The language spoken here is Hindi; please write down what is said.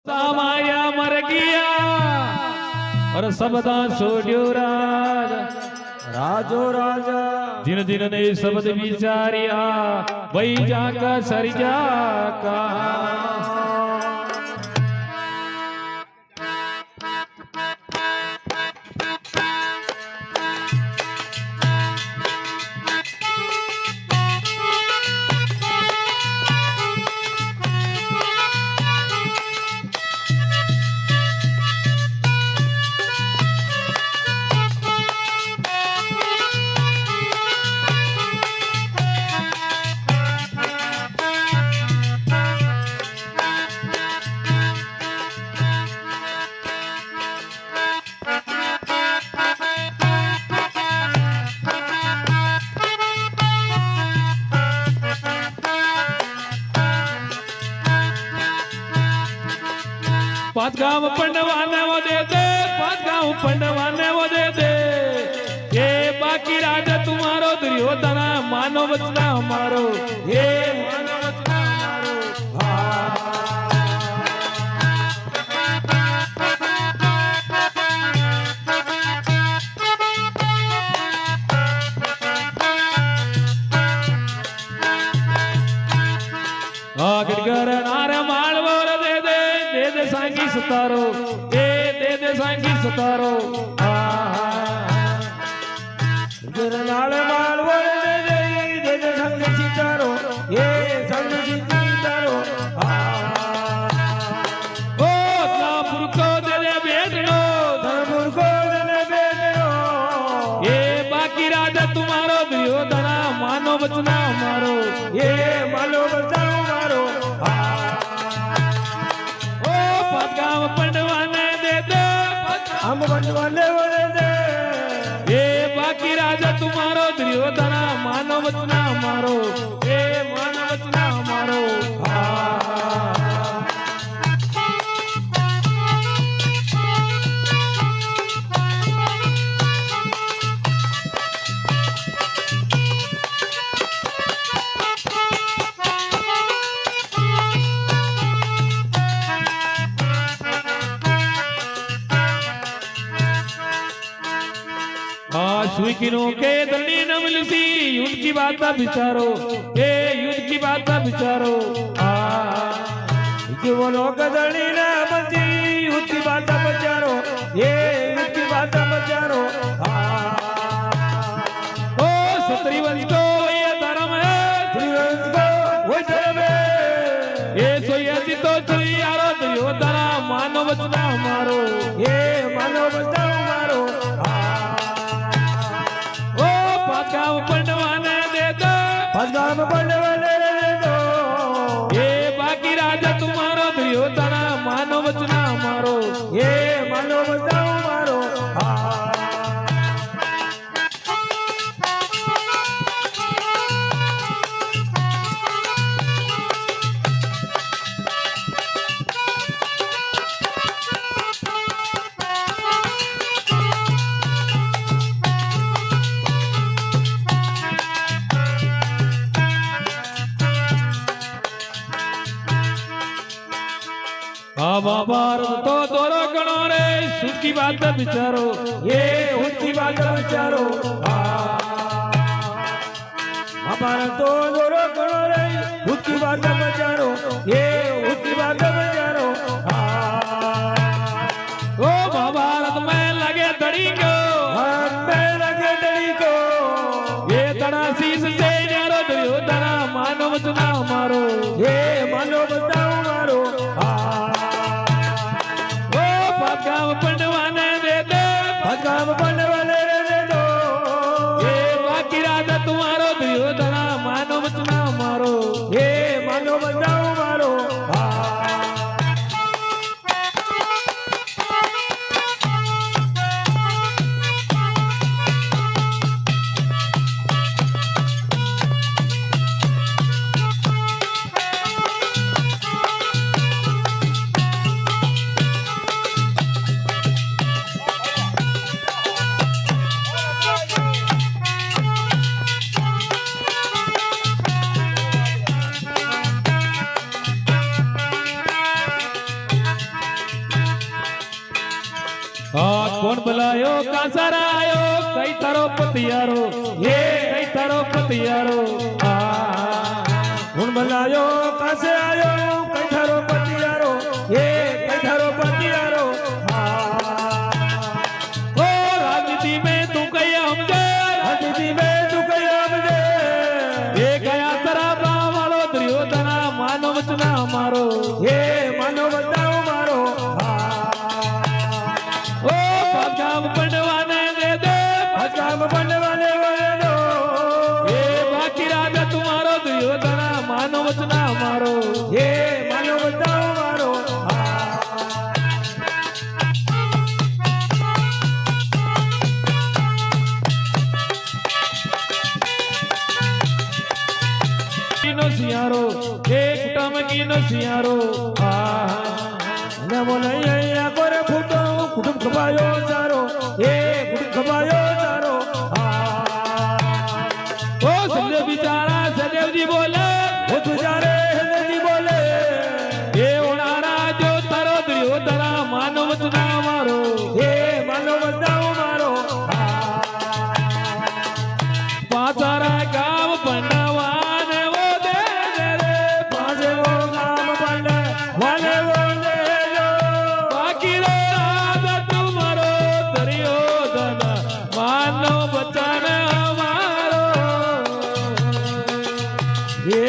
माया मर गया और सबदा छोड़ो राज राजो राजा जिन जिन ने शब्द विचारिया वही जाका सरजा का पांच गांव पंडवाने वो दे दे, पांच गांव पंडवाने वो दे दे। ये बाकी राजा तुम्हारो दुर्योधन मानो बचना हमारो, ये मानो बचना हमारो। गिरगर नारे मालवो दे दे, दे दे सांगी सतारो, ए दे दे सांगी सतारो। गिरनाल मालवो दे दे, दे दे संग सितारो, ये संग सितारो। ओ धनपुर को दे दे बेटनो, धनपुर को दे दे बेटनो। ये बाकी राजा तुम्हारो दुर्योधन मानो बचना हमारो, ये मानो बचना हमारो। ओ पदगांव पंडवाने दे दे, हम पंडवाने दे दे। ये बाकी राजा तुम्हारो दुर्योधन मानो बचना हमारो, ये मानो बचना हमारो। सुखिनों के दंडी नमलसी युद्ध की बात विचारो, ये युद्ध की बात विचारो। जीवनों का दंडी नमलसी युद्ध की बात विचारो, ये युद्ध की बात विचारो। ओ सत्रिवंश को ये धर्म है, त्रिवंश को वो धर्म है। ये सोयासी तो चली यारो दुर्योधन मानो बचना हमारो, ये मानो बचना हमारो। गांव पंडवाने दे दो, गांव पंडवाने दे दो। ये बाकी राजा तुम्हारो दुर्योधन मानो बचना हमारो, ये मानो बचना हमारो। भारत तो दोरो गणो रे सुख की बात विचारो, ये उसकी बात विचारो। भारत तो दोरो गणो रे उसकी बात विचारो, ये उसकी बात विचारो। ओ महाभारत में लगे धड़ी को, में लगे धड़ी को। ये तड़ा शीश से न्यारो दुर्योधन मानो बचना हमारो, ये मानो बचना हमारो। गांव पंडवाने दे दे, गांव पंडवाने दे दो। ये बाकी राजा तुम्हारो दुर्योधन मानो बचना हमारो, ये मानो बचना हमारो। આ કોણ બલાયો કાસરા આયો કઈ તારો પતિયારો હે કઈ તારો પતિયારો ગુણ બલાયો કાસે આયો કઈ થારો પતિયારો એ કઈ થારો પતિયારો ઓ રાજનીતિ में तू कई हमजे રાજનીતિ में તું કઈ સમજે એ ગયા તરા વાળો દુર્યોધના માનો વચના મારો એ માનો બતાવો મારો ઓ પગામ પડવાને દે અકામ બનવાને વળનો એ બાકી રાજા તુમારો દુર્યોધના માનો વચના મારો એ માનો બતાવો મારો કીનો સિયારો એ કુટુંબ કીનો સિયારો ને બોલે અહીંયા કોરે ફૂટો કુટુંબ ખપાયો ચારો એ કુટુંબ ખપાયો ચારો ઓ સદેવ બિચારા સદેવજી બોલે ઓ તુજારે હેજી બોલે એ ઓણારા જો તારો દુર્યોધના માનો વચના મારો એ માનો બતાવો મારો પાછારા ગામ પંડવાને ઓ દે રે પાજે વો કામ પાંડે વાલે વો લેલો બાકી રે રાજા તુમારો દુર્યોધના માનો વચન મારો એ